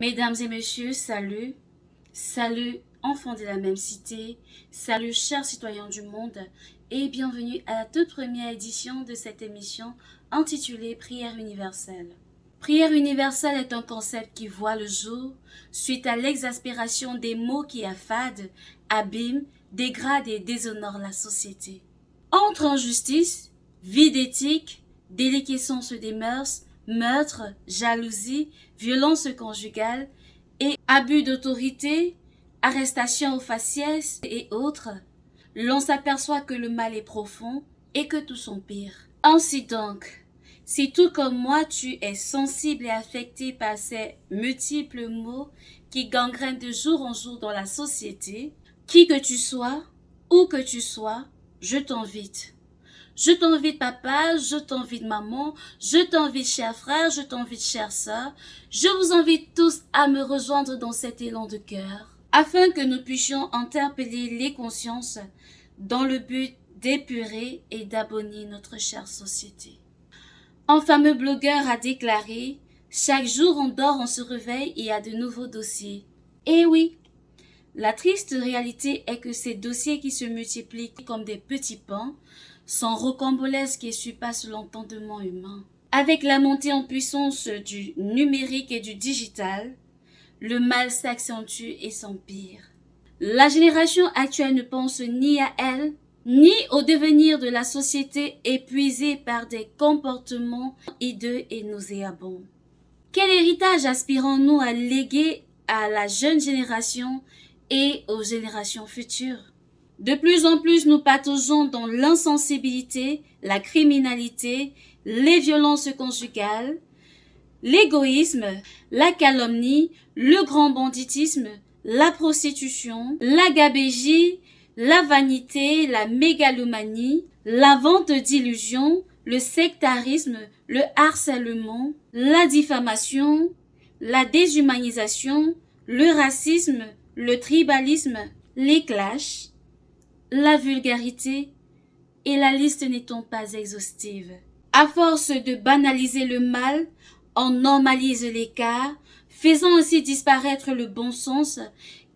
Mesdames et messieurs, salut. Salut, enfants de la même cité. Salut, chers citoyens du monde. Et bienvenue à la toute première édition de cette émission intitulée Prière universelle. Prière universelle est un concept qui voit le jour suite à l'exaspération des mots qui affadent, abîment, dégradent et déshonorent la société. Entre injustice, vide éthique, déliquescence des mœurs, meurtre, jalousie, violence conjugale et abus d'autorité, arrestation au faciès et autres, l'on s'aperçoit que le mal est profond et que tout empire. Ainsi donc, si tout comme moi tu es sensible et affecté par ces multiples maux qui gangrènent de jour en jour dans la société, qui que tu sois, où que tu sois, je t'invite. Je t'invite papa, je t'invite maman, je t'invite chers frères, je t'invite chères sœurs. Je vous invite tous à me rejoindre dans cet élan de cœur, afin que nous puissions interpeller les consciences dans le but d'épurer et d'abonner notre chère société. Un fameux blogueur a déclaré « Chaque jour on dort, on se réveille et il y a de nouveaux dossiers. » Eh oui, la triste réalité est que ces dossiers qui se multiplient comme des petits pains sont rocambolesques et surpassent l'entendement humain. Avec la montée en puissance du numérique et du digital, le mal s'accentue et s'empire. La génération actuelle ne pense ni à elle, ni au devenir de la société épuisée par des comportements hideux et nauséabonds. Quel héritage aspirons-nous à léguer à la jeune génération et aux générations futures? De plus en plus, nous pataugeons dans l'insensibilité, la criminalité, les violences conjugales, l'égoïsme, la calomnie, le grand banditisme, la prostitution, la gabégie, la vanité, la mégalomanie, la vente d'illusions, le sectarisme, le harcèlement, la diffamation, la déshumanisation, le racisme, le tribalisme, les clashs, la vulgarité et la liste n'étant pas exhaustive. À force de banaliser le mal, on normalise l'écart, faisant ainsi disparaître le bon sens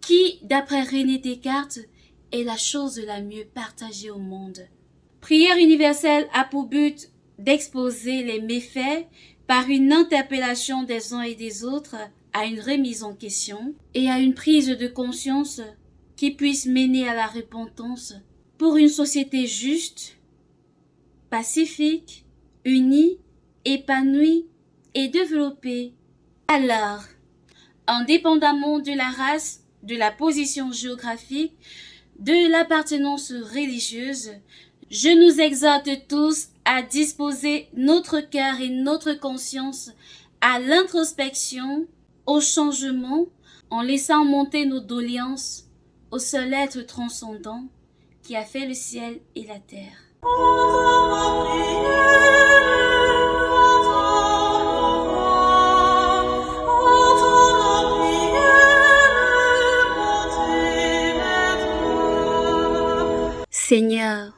qui, d'après René Descartes, est la chose la mieux partagée au monde. Prière universelle a pour but d'exposer les méfaits par une interpellation des uns et des autres à une remise en question et à une prise de conscience qui puisse mener à la repentance pour une société juste, pacifique, unie, épanouie et développée. Alors, indépendamment de la race, de la position géographique, de l'appartenance religieuse, je nous exhorte tous à disposer notre cœur et notre conscience à l'introspection, au changement, en laissant monter nos doléances au seul être transcendant qui a fait le ciel et la terre. Seigneur,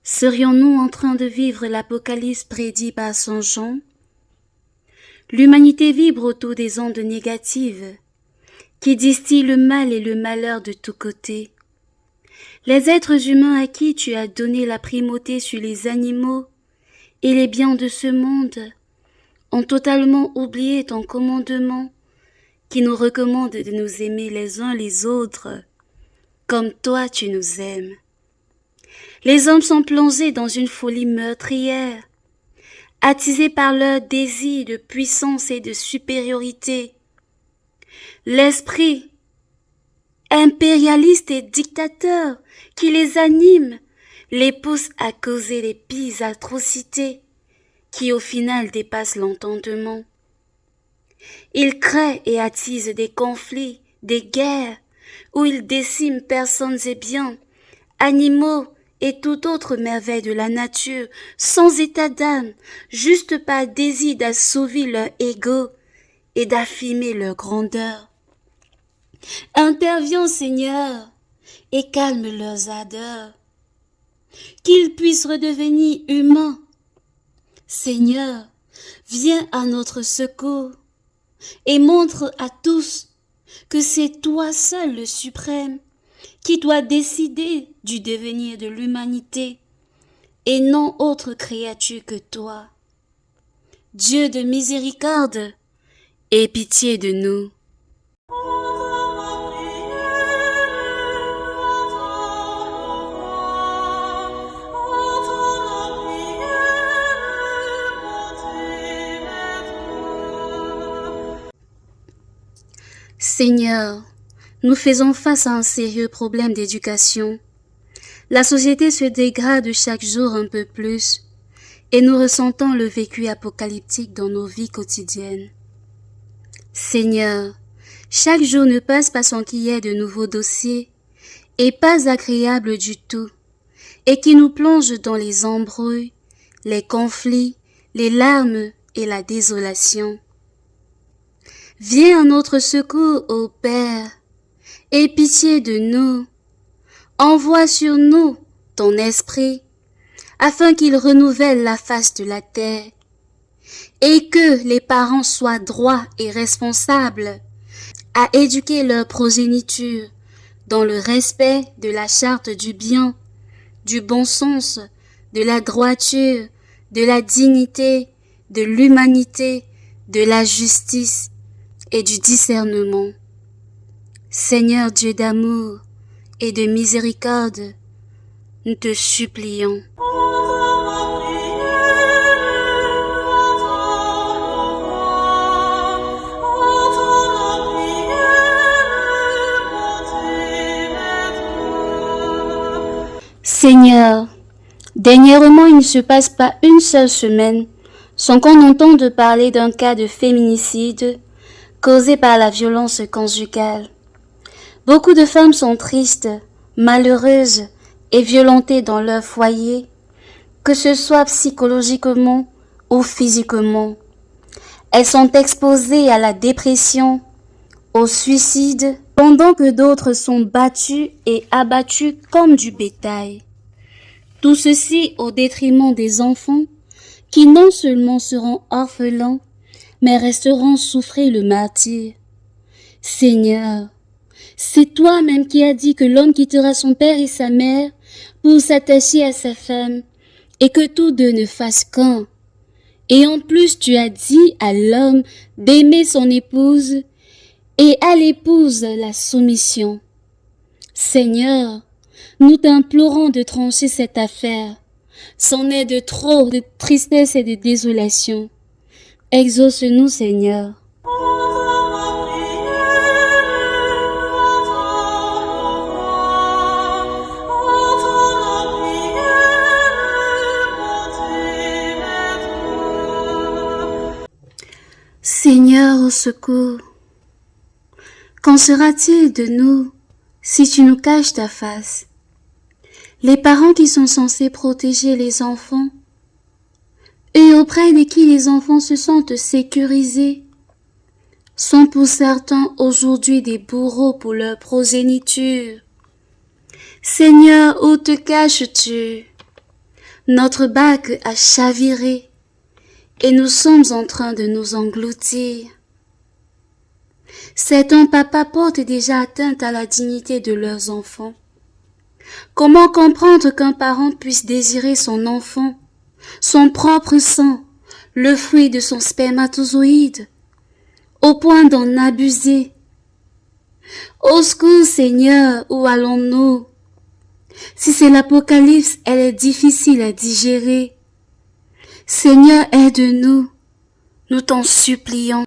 serions-nous en train de vivre l'Apocalypse prédit par Saint Jean? L'humanité vibre autour des ondes négatives qui distillent le mal et le malheur de tous côtés. Les êtres humains à qui tu as donné la primauté sur les animaux et les biens de ce monde ont totalement oublié ton commandement qui nous recommande de nous aimer les uns les autres comme toi tu nous aimes. Les hommes sont plongés dans une folie meurtrière, attisés par leur désir de puissance et de supériorité. L'esprit impérialiste et dictateur qui les anime les pousse à causer les pires atrocités qui au final dépassent l'entendement. Ils créent et attisent des conflits, des guerres, où ils déciment personnes et biens, animaux et toute autre merveille de la nature, sans état d'âme, juste par désir d'assouvir leur ego et d'affirmer leur grandeur. Interviens, Seigneur, et calme leurs ardeurs, qu'ils puissent redevenir humains. Seigneur, viens à notre secours. et montre à tous que c'est toi seul le suprême qui doit décider du devenir de l'humanité et non autre créature que toi. Dieu de miséricorde, aie pitié de nous. Seigneur, nous faisons face à un sérieux problème d'éducation. La société se dégrade chaque jour un peu plus et nous ressentons le vécu apocalyptique dans nos vies quotidiennes. Seigneur, chaque jour ne passe pas sans qu'il y ait de nouveaux dossiers et pas agréables du tout et qui nous plongent dans les embrouilles, les conflits, les larmes et la désolation. Viens à notre secours, ô Père, aie pitié de nous. Envoie sur nous ton esprit, afin qu'il renouvelle la face de la terre, et que les parents soient droits et responsables à éduquer leur progéniture dans le respect de la charte du bien, du bon sens, de la droiture, de la dignité, de l'humanité, de la justice et du discernement. Seigneur Dieu d'amour et de miséricorde, nous te supplions. Seigneur, dernièrement il ne se passe pas une seule semaine sans qu'on entende parler d'un cas de féminicide causé par la violence conjugale. Beaucoup de femmes sont tristes, malheureuses et violentées dans leur foyer, que ce soit psychologiquement ou physiquement. Elles sont exposées à la dépression, au suicide, pendant que d'autres sont battues et abattues comme du bétail. Tout ceci au détriment des enfants qui non seulement seront orphelins, mais resteront souffrir le martyre. Seigneur, c'est toi-même qui as dit que l'homme quittera son père et sa mère pour s'attacher à sa femme et que tous deux ne fassent qu'un. Et en plus tu as dit à l'homme d'aimer son épouse et à l'épouse la soumission. Seigneur, nous t'implorons de trancher cette affaire. C'en est de trop de tristesse et de désolation. Exauce-nous, Seigneur. Seigneur, au secours. Qu'en sera-t-il de nous si tu nous caches ta face? Les parents qui sont censés protéger les enfants et auprès de qui les enfants se sentent sécurisés sont pour certains aujourd'hui des bourreaux pour leur progéniture. Seigneur, où te caches-tu? Notre barque a chaviré et nous sommes en train de nous engloutir. Certains papas portent déjà atteinte à la dignité de leurs enfants. Comment comprendre qu'un parent puisse désirer son enfant, son propre sang, le fruit de son spermatozoïde, au point d'en abuser? Au secours, Seigneur, où allons-nous? Si c'est l'Apocalypse, elle est difficile à digérer. Seigneur, aide-nous, nous t'en supplions.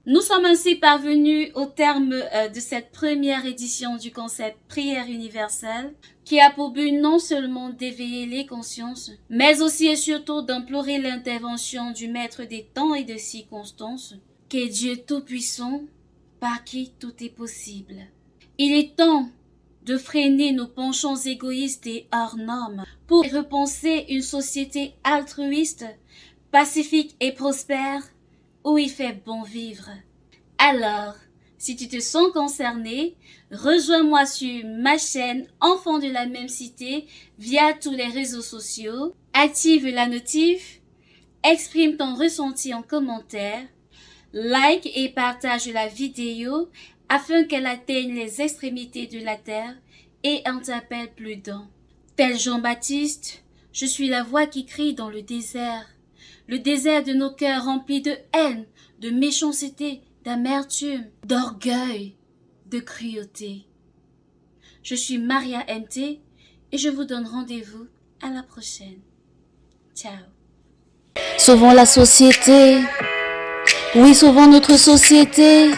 Nous sommes ainsi parvenus au terme de cette première édition du concept Prière universelle qui a pour but non seulement d'éveiller les consciences, mais aussi et surtout d'implorer l'intervention du Maître des temps et des circonstances, qui est Dieu Tout-Puissant, par qui tout est possible. Il est temps de freiner nos penchants égoïstes et hors normes pour repenser une société altruiste, pacifique et prospère où il fait bon vivre. Alors, Si tu te sens concerné, rejoins-moi sur ma chaîne Enfants de la même cité via tous les réseaux sociaux. Active la notif, exprime ton ressenti en commentaire, like et partage la vidéo afin qu'elle atteigne les extrémités de la terre et en t'appelle plus d'un. Tel Jean-Baptiste, je suis la voix qui crie dans le désert de nos cœurs remplis de haine, de méchanceté, d'amertume, d'orgueil, de cruauté. Je suis Maria MT et je vous donne rendez-vous à la prochaine. Ciao. Sauvons la société, oui, sauvons notre société.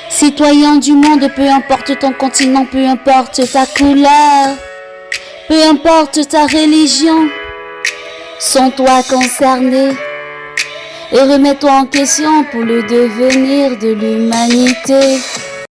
Citoyen du monde, peu importe ton continent, peu importe ta couleur, peu importe ta religion, sens-toi concerné et remets-toi en question pour le devenir de l'humanité.